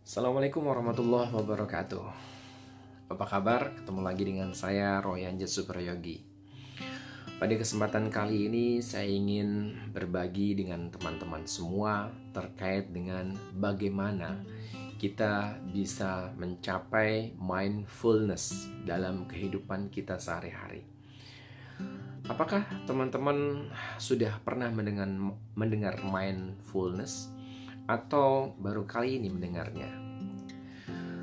Assalamualaikum warahmatullahi wabarakatuh. Apa kabar? Ketemu lagi dengan saya Royan Suprayogi. Pada kesempatan kali ini saya ingin berbagi dengan teman-teman semua terkait dengan bagaimana kita bisa mencapai mindfulness dalam kehidupan kita sehari-hari. Apakah teman-teman sudah pernah mendengar mindfulness atau baru kali ini mendengarnya?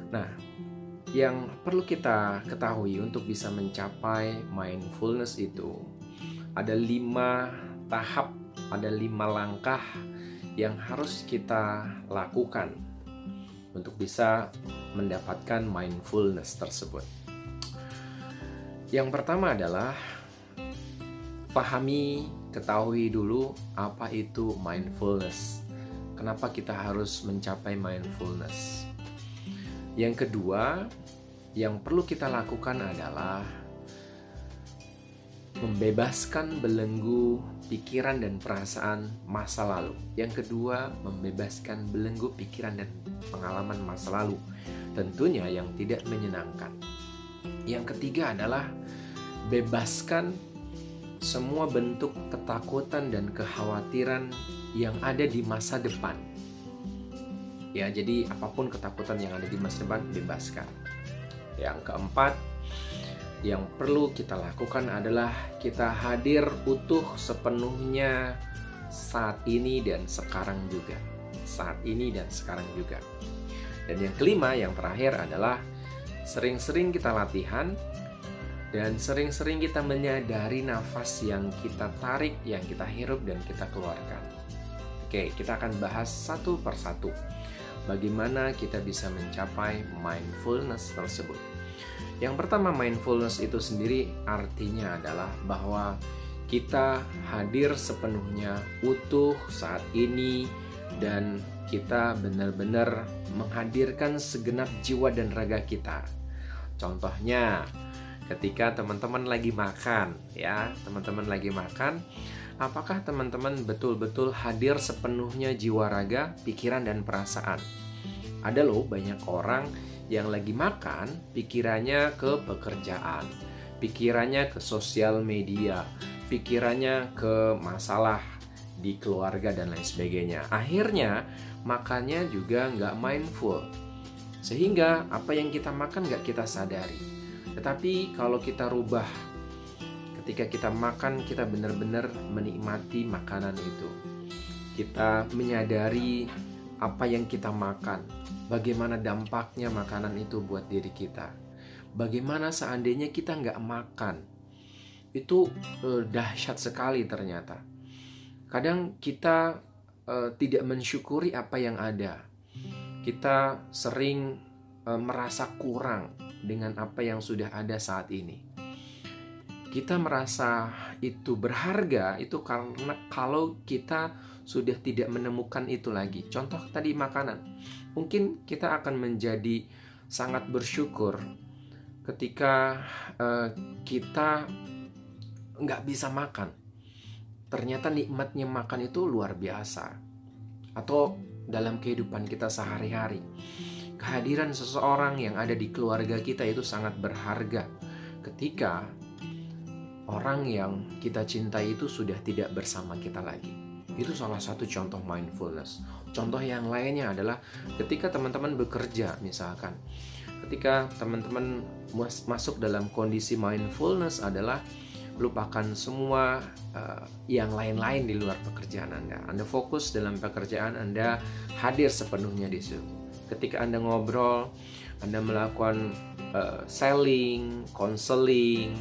Nah, yang perlu kita ketahui untuk bisa mencapai mindfulness itu ada 5 tahap, ada 5 langkah yang harus kita lakukan untuk bisa mendapatkan mindfulness tersebut. Yang pertama adalah ketahui dulu apa itu mindfulness. Kenapa kita harus mencapai mindfulness? Yang kedua, yang perlu kita lakukan adalah membebaskan belenggu pikiran dan perasaan masa lalu. Yang kedua, membebaskan belenggu pikiran dan pengalaman masa lalu, tentunya yang tidak menyenangkan. Yang ketiga adalah bebaskan semua bentuk ketakutan dan kekhawatiran yang ada di masa depan. Ya, jadi apapun ketakutan yang ada di masa depan, bebaskan. Yang keempat, yang perlu kita lakukan adalah kita hadir utuh sepenuhnya saat ini dan sekarang juga. Saat ini dan sekarang juga. Dan yang kelima, yang terakhir adalah sering-sering kita latihan dan sering-sering kita menyadari nafas yang kita tarik, yang kita hirup dan kita keluarkan. Oke, kita akan bahas satu persatu bagaimana kita bisa mencapai mindfulness tersebut. Yang pertama, mindfulness itu sendiri artinya adalah bahwa kita hadir sepenuhnya utuh saat ini dan kita benar-benar menghadirkan segenap jiwa dan raga kita. Contohnya, ketika teman-teman lagi makan, teman-teman lagi makan, apakah teman-teman betul-betul hadir sepenuhnya jiwa raga, pikiran dan perasaan? Ada loh banyak orang yang lagi makan, pikirannya ke pekerjaan, pikirannya ke sosial media, pikirannya ke masalah di keluarga dan lain sebagainya. Akhirnya makannya juga nggak mindful, sehingga apa yang kita makan nggak kita sadari. Tetapi kalau kita rubah, ketika kita makan, kita benar-benar menikmati makanan itu. Kita menyadari apa yang kita makan, bagaimana dampaknya makanan itu buat diri kita. Bagaimana seandainya kita nggak makan, itu dahsyat sekali ternyata. Kadang kita tidak mensyukuri apa yang ada. Kita sering merasa kurang dengan apa yang sudah ada saat ini. Kita merasa itu berharga itu karena kalau kita sudah tidak menemukan itu lagi. Contoh tadi makanan. Mungkin kita akan menjadi sangat bersyukur ketika kita nggak bisa makan. Ternyata nikmatnya makan itu luar biasa. Atau dalam kehidupan kita sehari-hari, kehadiran seseorang yang ada di keluarga kita itu sangat berharga ketika orang yang kita cintai itu sudah tidak bersama kita lagi. Itu salah satu contoh mindfulness. Contoh yang lainnya adalah ketika teman-teman bekerja, misalkan. Ketika teman-teman masuk dalam kondisi mindfulness adalah lupakan semua yang lain-lain di luar pekerjaan Anda. Anda fokus dalam pekerjaan Anda, hadir sepenuhnya di situ. Ketika Anda ngobrol, Anda melakukan selling, counseling,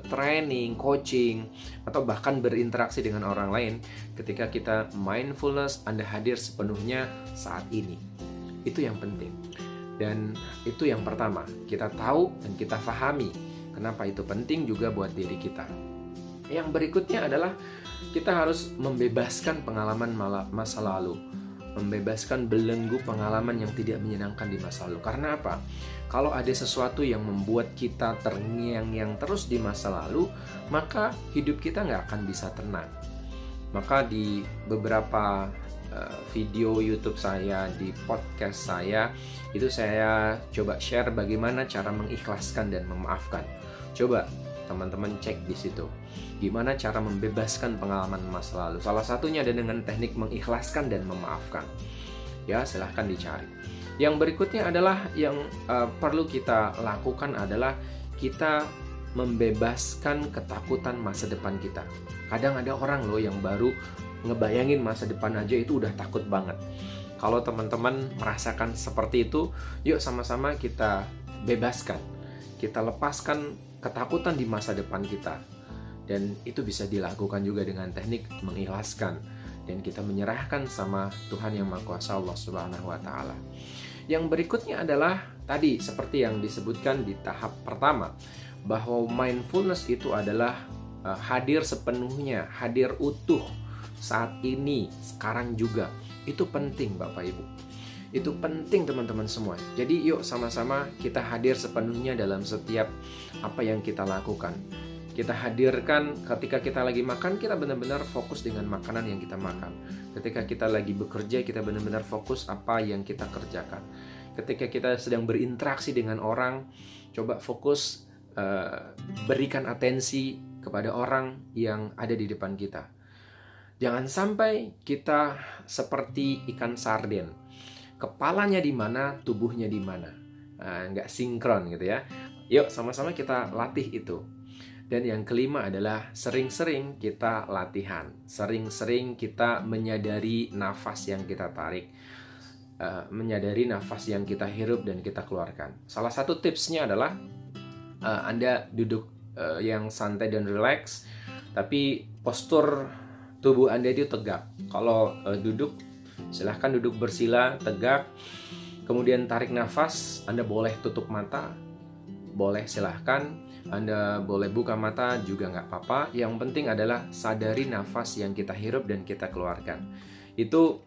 training, coaching, atau bahkan berinteraksi dengan orang lain, ketika kita mindfulness, Anda hadir sepenuhnya saat ini. Itu yang penting. Dan itu yang pertama, kita tahu dan kita pahami kenapa itu penting juga buat diri kita. Yang berikutnya adalah kita harus membebaskan pengalaman masa lalu. Membebaskan belenggu pengalaman yang tidak menyenangkan di masa lalu. Karena apa? Kalau ada sesuatu yang membuat kita terngiang-ngiang terus di masa lalu, maka hidup kita nggak akan bisa tenang. Maka di beberapa video YouTube saya, di podcast saya, itu saya coba share bagaimana cara mengikhlaskan dan memaafkan. Coba teman-teman cek di situ. Gimana cara membebaskan pengalaman masa lalu. Salah satunya ada dengan teknik mengikhlaskan dan memaafkan. Ya, silahkan dicari. Yang berikutnya adalah yang perlu kita lakukan adalah kita membebaskan ketakutan masa depan kita. Kadang ada orang loh yang baru ngebayangin masa depan aja itu udah takut banget. Kalau teman-teman merasakan seperti itu, yuk sama-sama kita bebaskan. Kita lepaskan ketakutan di masa depan kita. Dan itu bisa dilakukan juga dengan teknik mengikhlaskan. Dan kita menyerahkan sama Tuhan Yang Maha Kuasa, Allah Subhanahu wa Ta'ala. Yang berikutnya adalah tadi seperti yang disebutkan di tahap pertama, bahwa mindfulness itu adalah hadir sepenuhnya, hadir utuh saat ini, sekarang juga. Itu penting Bapak Ibu. Itu penting teman-teman semua. Jadi yuk sama-sama kita hadir sepenuhnya dalam setiap apa yang kita lakukan. Kita hadirkan ketika kita lagi makan, kita benar-benar fokus dengan makanan yang kita makan. Ketika kita lagi bekerja, kita benar-benar fokus apa yang kita kerjakan. Ketika kita sedang berinteraksi dengan orang, coba fokus berikan atensi kepada orang yang ada di depan kita. Jangan sampai kita seperti ikan sarden. Kepalanya di mana, tubuhnya di mana. Nggak sinkron gitu ya. Yuk sama-sama kita latih itu. Dan yang kelima adalah sering-sering kita latihan. Sering-sering kita menyadari nafas yang kita tarik. Menyadari nafas yang kita hirup dan kita keluarkan. Salah satu tipsnya adalah Anda duduk yang santai dan rileks, tapi postur tubuh Anda itu tegak. Kalau duduk, silahkan duduk bersila, tegak. Kemudian tarik nafas, Anda boleh tutup mata, boleh silahkan. Anda boleh buka mata juga nggak apa-apa. Yang penting adalah sadari nafas yang kita hirup dan kita keluarkan. Itu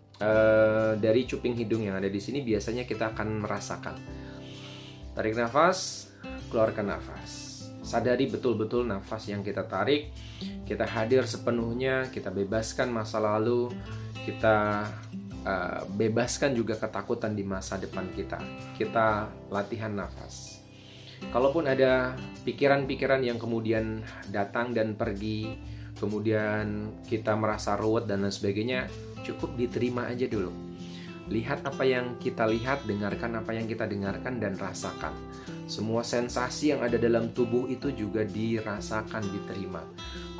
dari cuping hidung yang ada di sini biasanya kita akan merasakan. Tarik nafas, keluarkan nafas. Sadari betul-betul nafas yang kita tarik. Kita hadir sepenuhnya, kita bebaskan masa lalu, kita bebaskan juga ketakutan di masa depan kita. Kita latihan nafas. Kalaupun ada pikiran-pikiran yang kemudian datang dan pergi, kemudian kita merasa ruwet dan lain sebagainya, cukup diterima aja dulu. Lihat apa yang kita lihat, dengarkan apa yang kita dengarkan, dan rasakan. Semua sensasi yang ada dalam tubuh itu juga dirasakan, diterima.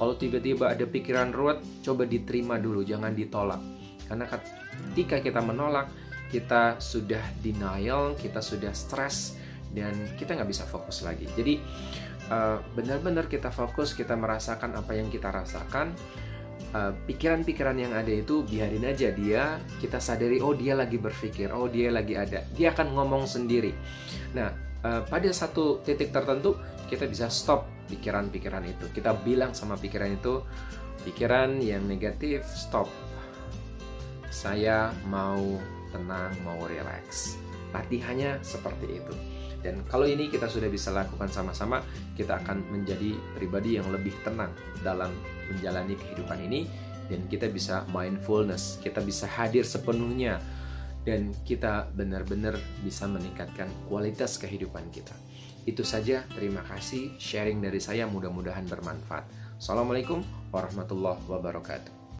Kalau tiba-tiba ada pikiran ruwet, coba diterima dulu, jangan ditolak. Karena ketika kita menolak, kita sudah denial, kita sudah stres, dan kita nggak bisa fokus lagi. Jadi benar-benar kita fokus, kita merasakan apa yang kita rasakan. Pikiran-pikiran yang ada itu biarin aja dia, kita sadari, oh dia lagi berpikir, oh dia lagi ada, dia akan ngomong sendiri. Nah, pada satu titik tertentu kita bisa stop pikiran-pikiran itu. Kita bilang sama pikiran itu, pikiran yang negatif, stop. Saya mau tenang, mau relax. Latihannya seperti itu. Dan kalau ini kita sudah bisa lakukan sama-sama, kita akan menjadi pribadi yang lebih tenang dalam menjalani kehidupan ini. Dan kita bisa mindfulness, kita bisa hadir sepenuhnya. Dan kita benar-benar bisa meningkatkan kualitas kehidupan kita. Itu saja, terima kasih sharing dari saya, mudah-mudahan bermanfaat. Assalamualaikum warahmatullahi wabarakatuh.